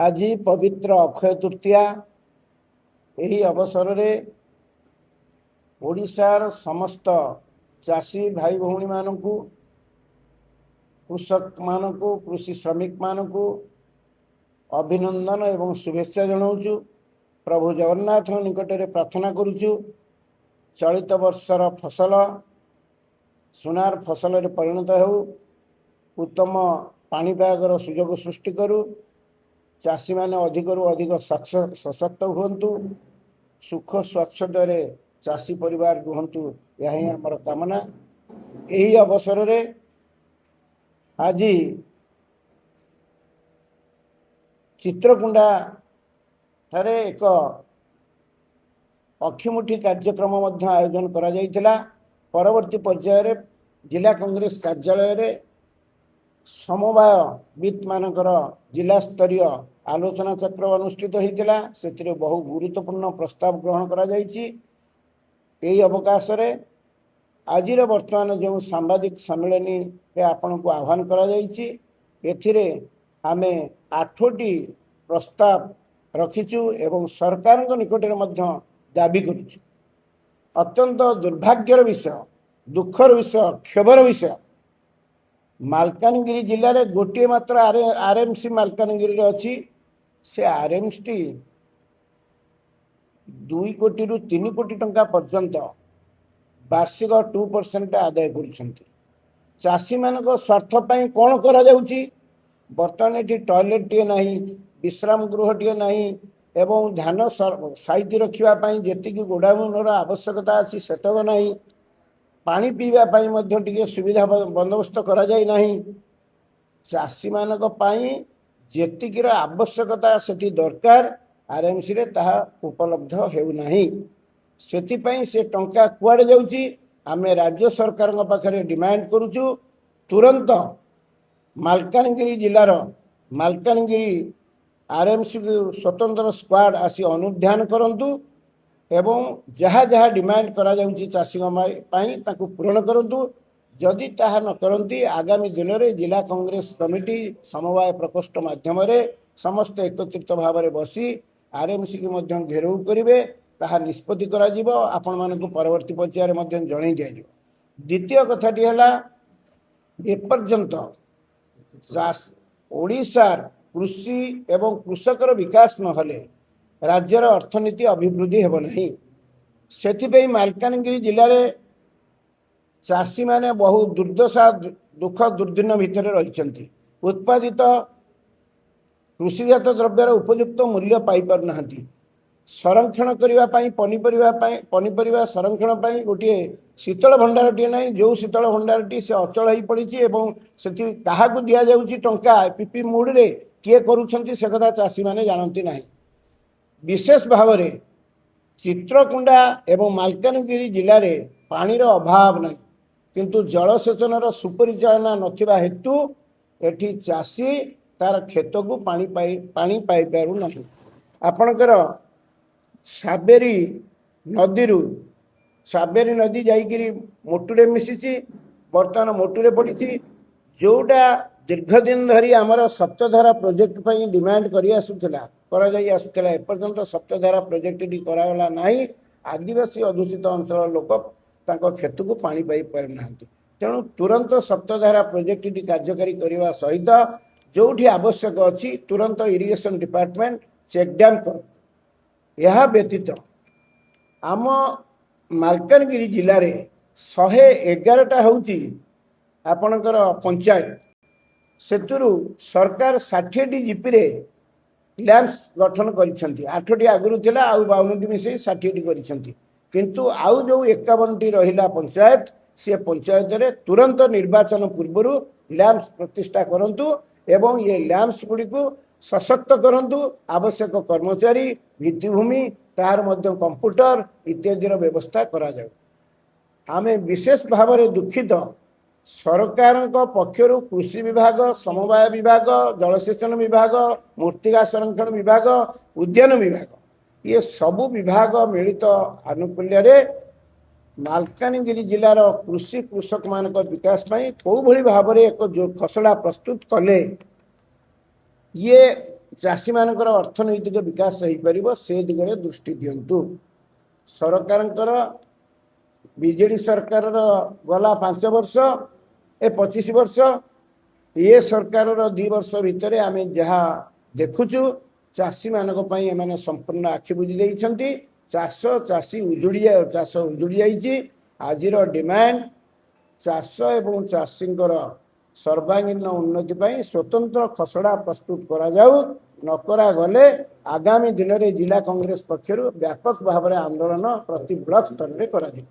आज पवित्र अक्षय तृतीया यही अवसर में ओडिशार समस्त चाषी भाई भौणी मानक कृषक मानक कृषि श्रमिक मानक अभिनंदन एवं शुभेच्छा जनाऊँ। प्रभु जगन्नाथ निकट में प्रार्थना करुचु चलित वर्षर फसल सुनार फसल परिणत हो उत्तम पाणीपागर सुजोग सृष्टि करू चाषी मैंने अधिक अधिक सशक्त हुंतु सुख स्वच्छता चाषी परिवार रुहतु यही आमर कामना। यही अवसर में आज चित्रकुंडा ठारे एक अखिमुठी कार्यक्रम आयोजन करा जायतिला। परवर्ती पर्यायर जिला कांग्रेस कार्यालय रे समवाय वित्त मानकर जिला स्तरीय आलोचना चक्र अनुष्ठित होता से बहु गुरुत्वपूर्ण प्रस्ताव ग्रहण करा जायछि। एही अवकाश रे आजिर वर्तमान जो सांबादिक सम्मेलनी रे आपण को आह्वान करा जायछि एथिरे आमे 8टी प्रस्ताव रखिछु एवं सरकार निकट में मध्य दाबी करुछु। अत्यंत दुर्भाग्यर विषय दुखर विषय क्षोभर विषय मालकानगिरी जिले में गोटे मात्र आरएमसी मालकानगिरी अच्छी से आरएमसी 2 कोटी रु 3 कोटी टंका पर्यंत वार्षिक 2% आदाय करुछंती। चाषी मान स्वार्थपाई कौन करा जाउची बर्तमान ये टॉयलेट टे नहीं विश्राम गृह टे नहीं एवं धान साइति रखापी जी गोडाउन आवश्यकता अच्छी सेतक नहीं पानी पीवा पाई मध्य टिके सुविधा बंदोबस्त करा जाय नहीं चाषी मानक पाई जेतिकीर आवश्यकता सेठी दरकार आरएमसी रे ताहा उपलब्ध हेउ नहीं सेतिपई से टंका कुआडे जाउची आमे राज्य सरकार पाखरे डिमांड करूचु तुरंत मालकानगिरी जिलार मालकानगिरी आरएमसी स्वतंत्र स्क्वाड आसी अनुध्यान करंतु एवं जहाँ जहाँ डिमांड करा जाउची चाषी ताकू पूरण करंतु जदि ताहा न करंती आगामी दिन में जिला कांग्रेस कमिटी समवाय प्रकोष्ठ माध्यम समस्त एकत्रित भाव में बसी आरएमसी की मध्य घेराव करेंगे ताहा निष्पत्ति करा जिवो आपण मानक परवर्ती पर्यायर मध्य जणाई दिया जिवो। द्वितीय कथाटी है एपर्यंत ओडिशार कृषि एवं कृषकर विकास नहले राज्यर अर्थनीति अभिवृद्धि हेब नहीं से मालकानगिरी जिले में चाषी माने बहु दुर्दशा दुख दुर्दिन भितर रही उत्पादित कृषिजात द्रव्यर उपयुक्त मूल्य पाई पार नाहंती संरक्षण करने पनीपरिया संरक्षण पर गोटे शीतल भंडार टे ना जो शीतल भंडार टी से अचल हो पड़ी से दि जाऊँगी टंका पीपी मुड्रे किए करुँच से कथा चाषी मैंने जानती ना। विशेष भाव में चित्रकुंडा एवं मालकानगिरी जिले में पानीर अभाव नहीं किंतु जलसेचन सुपरिचालना नथिबा हेतु एठी चाषी तार खेत को पानी पाई पारु नहीं। आपणकर साबेरी नदी जाइकिरी मोटुरे मिसिची बर्तमान मोटुरे पड़ी जोटा दीर्घ दिन धरी आमर सप्तधारा प्रोजेक्ट पर डिमांड करी आसुला एपर्यंत सप्तधारा प्रोजेक्ट टी करागला नहीं आदिवासी अधूषित अंचल लोक तांको खेत को पानी पाई पार ना तेणु तुरंत सप्तधारा प्रोजेक्ट टी कार्यकारी करने सहित जोठी आवश्यक अच्छी तुरंत इरिगेशन डिपार्टमेंट चेक डैम कर यह व्यतीत आम मालकानगिरी जिले में 111टा होची आपणकर पंचायत सेतुरु सरकार 60टी जीपी रे लैंप्स गठन करिसेंती 8टी आगुरु थिला आउ 52टी मिसे 60टी करिसेंती किंतु आउ जो 51टी रहिला पंचायत से पंचायत रे तुरंत निर्वाचन पूर्व लैंप्स प्रतिष्ठा करंतु एवं ये लैंप्स गुडी को सशक्त करंतु आवश्यक कर्मचारी भित्तिभूमि तार मध्य कंप्यूटर इत्यादि व्यवस्था करा जाऊ। आमे विशेष भाव में दुखित सरकार पक्षर कृषि विभाग समवाय विभाग जलसेचन विभाग मूर्तिका संरक्षण विभाग उद्यान विभाग ये सबु विभाग मिलित आनुकूल्य रे मालकानगिरी जिलार कृषि कृषक मान विकास कौ भाव में एक जो खसड़ा प्रस्तुत कले ये ଚାଷୀ ମାନଙ୍କର ଅର୍ଥନୈତିକ ବିକାଶ ହେଇପାରିବ ସେ ଦିଗରେ ଦୃଷ୍ଟି ଦିଅନ୍ତୁ। ସରକାରଙ୍କର ବିଜେଡି ସରକାରର ଗଲା 5 ବର୍ଷ ଏ 25 ବର୍ଷ ଏ ସରକାରର 2 ବର୍ଷ ଭିତରେ ଆମେ ଯାହା ଦେଖୁଛୁ ଚାଷୀ ମାନଙ୍କ ପାଇଁ ଏମାନେ ସମ୍ପୂର୍ଣ୍ଣ ଆଖି ବୁଜି ଦେଇଛନ୍ତି। ଚାଷ ଉଜୁଡ଼ି ଯାଇଛି। ଆଜିର ଡିମାଣ୍ଡ ଚାଷ ଏବଂ ଚାଷୀଙ୍କର ସର୍ବାଙ୍ଗୀନ ଉନ୍ନତି ପାଇଁ ସ୍ୱତନ୍ତ୍ର ଖସଡ଼ା ପ୍ରସ୍ତୁତ କରାଯାଉ। ନକରାଗଲେ ଆଗାମୀ ଦିନରେ ଜିଲ୍ଲା କଂଗ୍ରେସ ପକ୍ଷରୁ ବ୍ୟାପକ ଭାବରେ ଆନ୍ଦୋଳନ ପ୍ରତି ବ୍ଲକ ସ୍ତରରେ କରାଯିବ।